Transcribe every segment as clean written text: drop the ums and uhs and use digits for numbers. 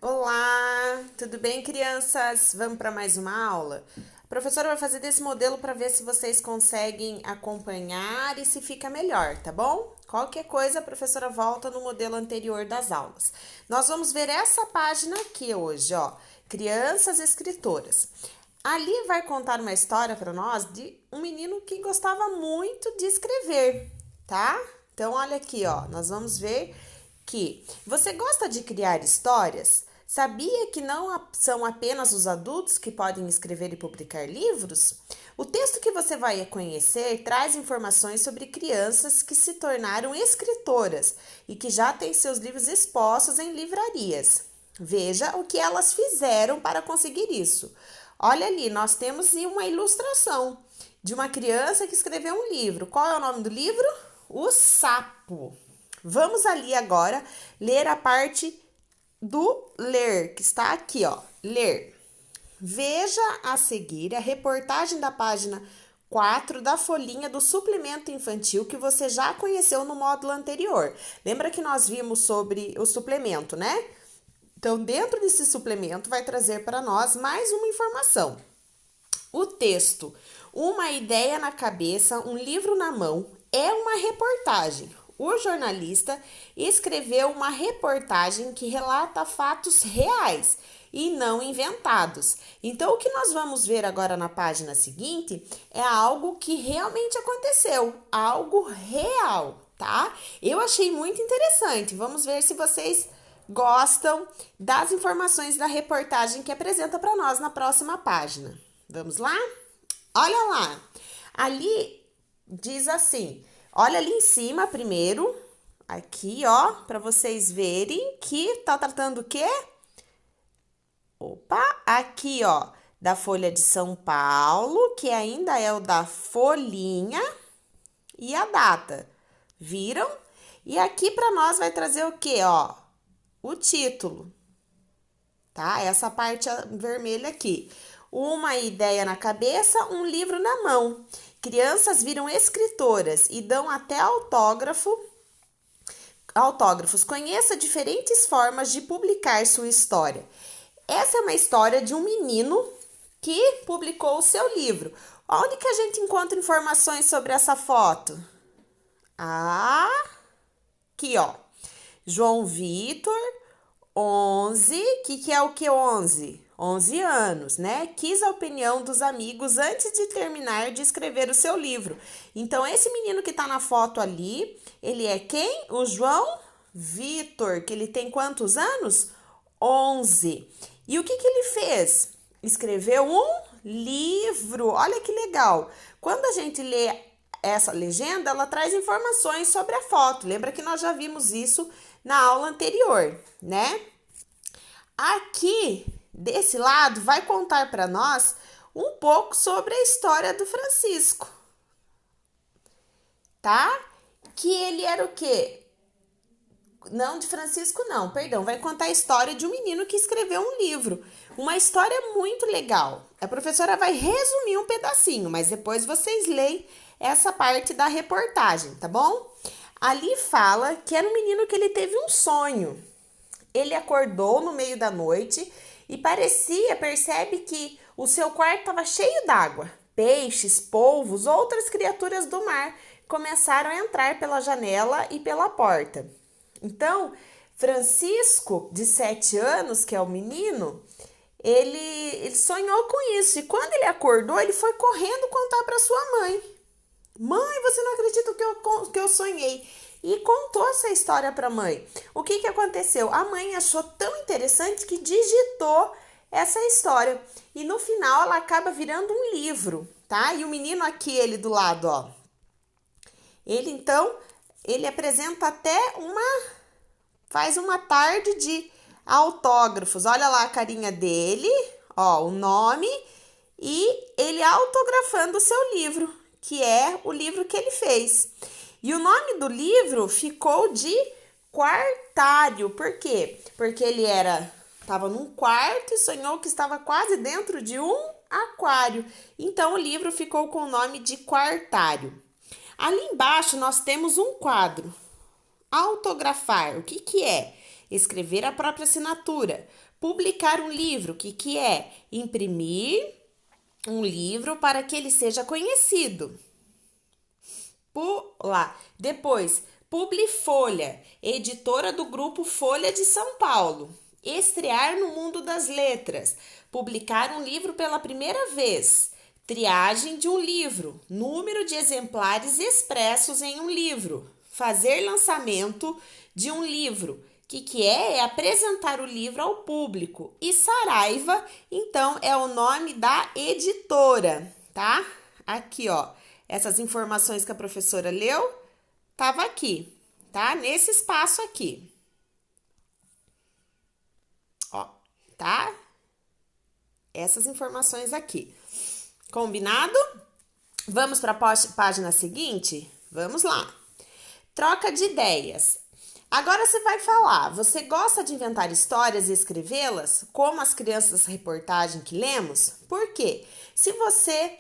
Olá, tudo bem, crianças? Vamos para mais uma aula? A professora vai fazer desse modelo para ver se vocês conseguem acompanhar e se fica melhor, tá bom? Qualquer coisa, a professora volta no modelo anterior das aulas. Nós vamos ver essa página aqui hoje, ó, Crianças Escritoras. Ali vai contar uma história para nós de um menino que gostava muito de escrever, tá? Então, olha aqui, ó, nós vamos ver que você gosta de criar histórias? Sabia que não são apenas os adultos que podem escrever e publicar livros? O texto que você vai conhecer traz informações sobre crianças que se tornaram escritoras e que já têm seus livros expostos em livrarias. Veja o que elas fizeram para conseguir isso. Olha ali, nós temos uma ilustração de uma criança que escreveu um livro. Qual é o nome do livro? O Sapo. Vamos ali agora ler a parte do ler, que está aqui, ó. Ler. Veja a seguir a reportagem da página 4 da folhinha do suplemento infantil que você já conheceu no módulo anterior. Lembra que nós vimos sobre o suplemento, né? Então, dentro desse suplemento, vai trazer para nós mais uma informação. O texto, uma ideia na cabeça, um livro na mão, é uma reportagem. O jornalista escreveu uma reportagem que relata fatos reais e não inventados. Então, o que nós vamos ver agora na página seguinte é algo que realmente aconteceu, algo real, tá? Eu achei muito interessante. Vamos ver se vocês gostam das informações da reportagem que apresenta para nós na próxima página. Vamos lá? Olha lá. Ali diz assim: olha ali em cima primeiro, aqui, ó, para vocês verem que tá tratando o quê? Opa, aqui, ó, da Folha de São Paulo, que ainda é o da folhinha, e a data. Viram? E aqui para nós vai trazer o quê, ó? O título, tá? Essa parte vermelha aqui. Uma ideia na cabeça, um livro na mão. Crianças viram escritoras e dão até autógrafos. Conheça diferentes formas de publicar sua história. Essa é uma história de um menino que publicou o seu livro. Onde que a gente encontra informações sobre essa foto? Aqui, ó. João Vitor, 11, que é o que 11? 11 anos, né? Quis a opinião dos amigos antes de terminar de escrever o seu livro. Então, esse menino que tá na foto ali, ele é quem? O João Vitor, que ele tem quantos anos? 11. E o que ele fez? Escreveu um livro. Olha que legal. Quando a gente lê essa legenda, ela traz informações sobre a foto. Lembra que nós já vimos isso na aula anterior, né? Aqui, desse lado, vai contar para nós um pouco sobre a história do Francisco, tá? Que ele era o quê? Não, de Francisco não, perdão. Vai contar a história de um menino que escreveu um livro. Uma história muito legal. A professora vai resumir um pedacinho, mas depois vocês leem essa parte da reportagem, tá bom? Ali fala que era um menino que ele teve um sonho. Ele acordou no meio da noite e percebe que o seu quarto estava cheio d'água. Peixes, polvos, outras criaturas do mar começaram a entrar pela janela e pela porta. Então, Francisco, de 7 anos, que é o menino, ele sonhou com isso. E quando ele acordou, ele foi correndo contar para sua mãe. Mãe, você não acredita que eu sonhei? E contou essa história para a mãe. O que aconteceu? A mãe achou tão interessante que digitou essa história. E no final ela acaba virando um livro, tá? E o menino aqui, ele do lado, ó. Ele apresenta até faz uma tarde de autógrafos. Olha lá a carinha dele, ó, o nome e ele autografando o seu livro, que é o livro que ele fez. E o nome do livro ficou de Quartário. Por quê? Porque ele estava num quarto e sonhou que estava quase dentro de um aquário. Então o livro ficou com o nome de Quartário. Ali embaixo nós temos um quadro. Autografar, o que é? escrever a própria assinatura. Publicar um livro, o que é? Imprimir um livro para que ele seja conhecido. Depois, Publifolha, editora do grupo Folha de São Paulo. Estrear no mundo das letras. Publicar um livro pela primeira vez. Triagem de um livro. Número de exemplares expressos em um livro. Fazer lançamento de um livro. O que é? É apresentar o livro ao público. E Saraiva, então, é o nome da editora, tá? Aqui, ó. Essas informações que a professora leu, tava aqui, tá? Nesse espaço aqui. Ó, tá? Essas informações aqui. Combinado? Vamos para a página seguinte? Vamos lá. Troca de ideias. Agora você vai falar, você gosta de inventar histórias e escrevê-las, como as crianças da reportagem que lemos? Por quê? Se você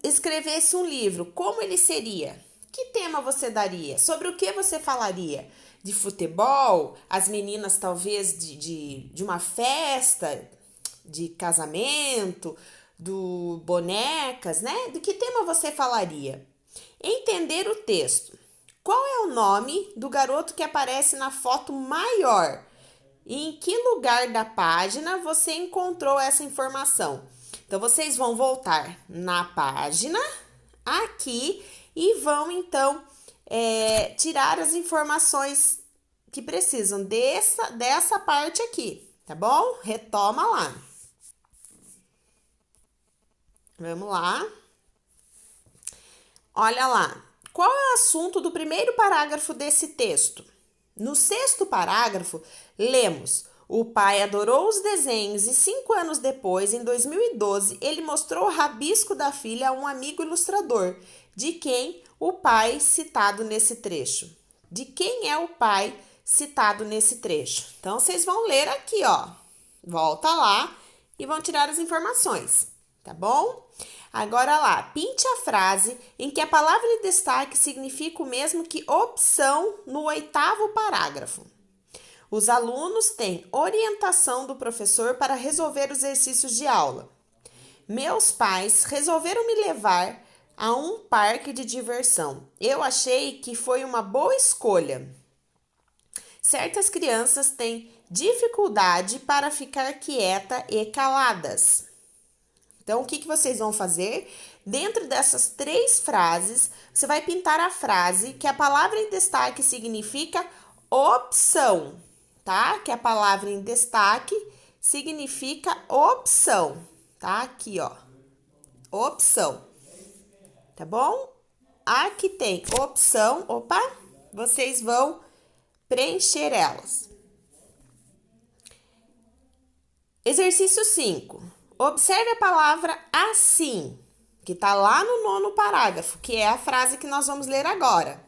escrevesse um livro, como ele seria? Que tema você daria? Sobre o que você falaria? De futebol? As meninas talvez de uma festa, de casamento, do bonecas, né? De que tema você falaria? Entender o texto. Qual é o nome do garoto que aparece na foto maior? E em que lugar da página você encontrou essa informação? Então, vocês vão voltar na página, aqui, e vão, então, tirar as informações que precisam dessa parte aqui, tá bom? Retoma lá. Vamos lá. Olha lá. Qual é o assunto do primeiro parágrafo desse texto? No 6º parágrafo, lemos: o pai adorou os desenhos e 5 anos depois, em 2012, ele mostrou o rabisco da filha a um amigo ilustrador. De quem o pai citado nesse trecho? De quem é o pai citado nesse trecho? Então, vocês vão ler aqui, ó. Volta lá e vão tirar as informações, tá bom? Agora lá, pinte a frase em que a palavra de destaque significa o mesmo que opção no 8º parágrafo. Os alunos têm orientação do professor para resolver os exercícios de aula. Meus pais resolveram me levar a um parque de diversão. Eu achei que foi uma boa escolha. Certas crianças têm dificuldade para ficar quieta e caladas. Então, o que vocês vão fazer? Dentro dessas 3 frases, você vai pintar a frase que a palavra em destaque significa opção, tá? Que a palavra em destaque significa opção, tá? Aqui, ó, opção, tá bom? Aqui tem opção, vocês vão preencher elas. Exercício 5. Observe a palavra assim, que está lá no 9º parágrafo, que é a frase que nós vamos ler agora.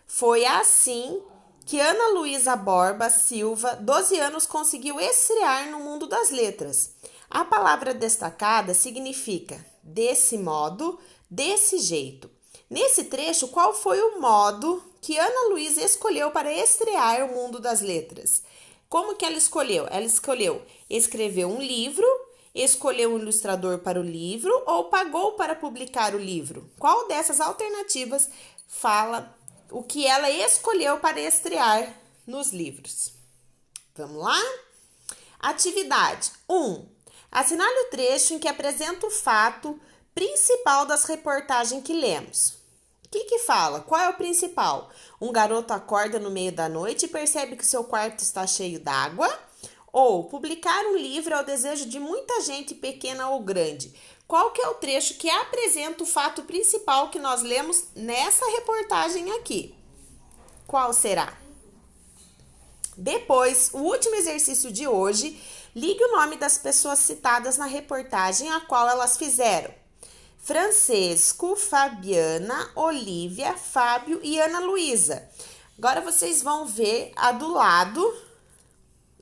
Foi assim que Ana Luísa Borba Silva, 12 anos, conseguiu estrear no mundo das letras. A palavra destacada significa desse modo, desse jeito. Nesse trecho, qual foi o modo que Ana Luísa escolheu para estrear o mundo das letras? Como que ela escolheu? Ela escolheu escrever um livro, escolheu um ilustrador para o livro ou pagou para publicar o livro? Qual dessas alternativas fala o que ela escolheu para estrear nos livros? Vamos lá? Atividade 1. Assinale o trecho em que apresenta o fato principal das reportagens que lemos. O que fala? Qual é o principal? Um garoto acorda no meio da noite e percebe que seu quarto está cheio d'água. Ou publicar um livro é o desejo de muita gente, pequena ou grande. Qual que é o trecho que apresenta o fato principal que nós lemos nessa reportagem aqui? Qual será? Depois, o último exercício de hoje, ligue o nome das pessoas citadas na reportagem a qual elas fizeram. Francesco, Fabiana, Olivia, Fábio e Ana Luísa. Agora vocês vão ver a do lado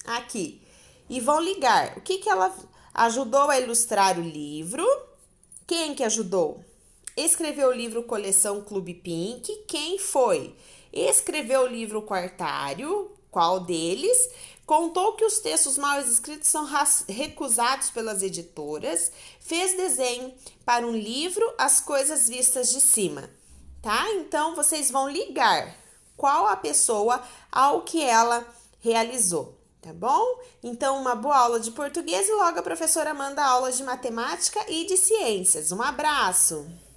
aqui e vão ligar. O que ela ajudou a ilustrar o livro? Quem que ajudou? Escreveu o livro Coleção Clube Pink. Quem foi? Escreveu o livro Quartário. qual deles contou que os textos mal escritos são recusados pelas editoras, fez desenho para um livro As Coisas Vistas de Cima, tá? Então, vocês vão ligar qual a pessoa ao que ela realizou, tá bom? Então, uma boa aula de português e logo a professora manda aulas de matemática e de ciências. Um abraço!